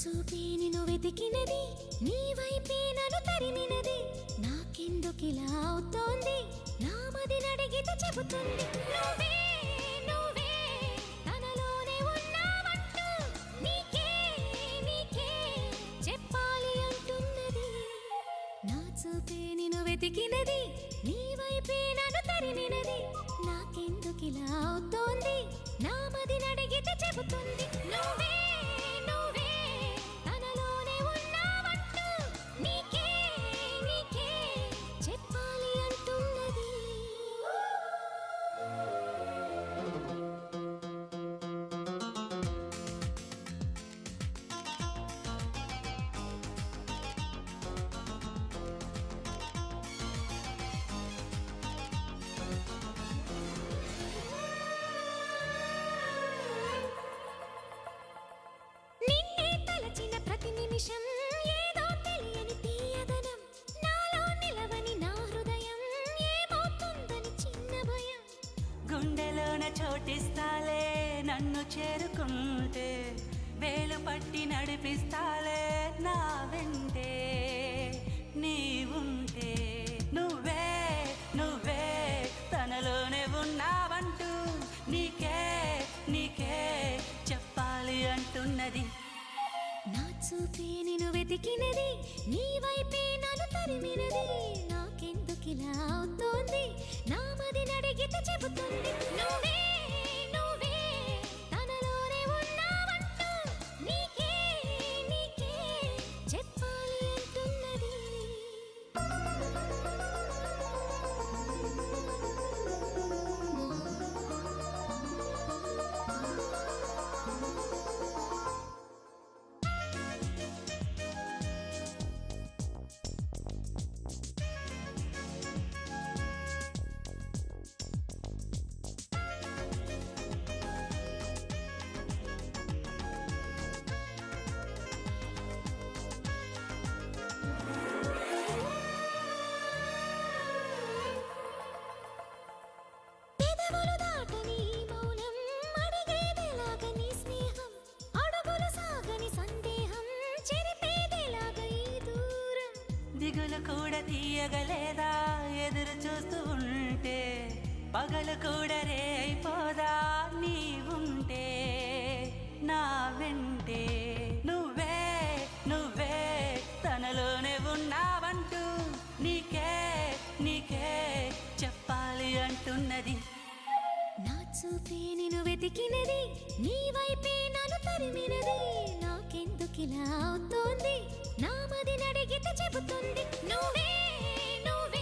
చూపే నిన్ను వెతికినది, నీ వైపే నన్ను తరిమినది. నాకెందుకిలా అవుతోంది, నా మదిని అడిగితే చెబుతుంది. నువ్వే నువ్వే తనలోనే ఉన్నావంటూ నీకే నీకే చెప్పాలి అంటున్నది. నా చూపే నిన్ను వెతికినది, నీ వైపే నన్ను తరిమినది. నాకెందుకిలా అవుతోంది, నా మదిని అడిగితే చెబుతుంది. నువ్వే ఏదో తెలియని తీయదనం నాలో నిలవని నా హృదయం ఏమవుతుందని చిన్న భయం. గుండెలోన చోటిస్తాలే నన్ను చేరుకుంటే, వేలు పట్టి నడిపిస్తాలే నా వెంటే నీవుంటే. నువ్వే నువ్వే తనలోనే ఉన్నావంటూ నీకే నీకే చెప్పాలి అంటున్నది. నా చూపే నిన్ను వెతికినది, నీ వైపే నన్ను తరిమినది. నాకెందుకిలా అవుతోంది, నా మదిని అడిగితే చెబుతుంది. నువ్వే నువ్వే తనలోనే ఉన్నావంటూ నీకే నీకే చెప్పాలి అంటున్నది. దిగులు కూడా తీయగలేదా ఎదురు చూస్తూ ఉంటే, పగలు కూడా రే అయిపోదా నీవుంటే నా వెంటే. నువ్వే నువ్వే తనలోనే ఉన్నావంటూ నీకే నీకే చెప్పాలి అంటున్నది. నా చూపే నిన్ను వెతికినది, నీ వైపే నన్ను తరిమినది. నాకెందుకిలా అవుతోంది, నా మదిని అడిగితే చెబుతుంది. నువ్వే నువ్వే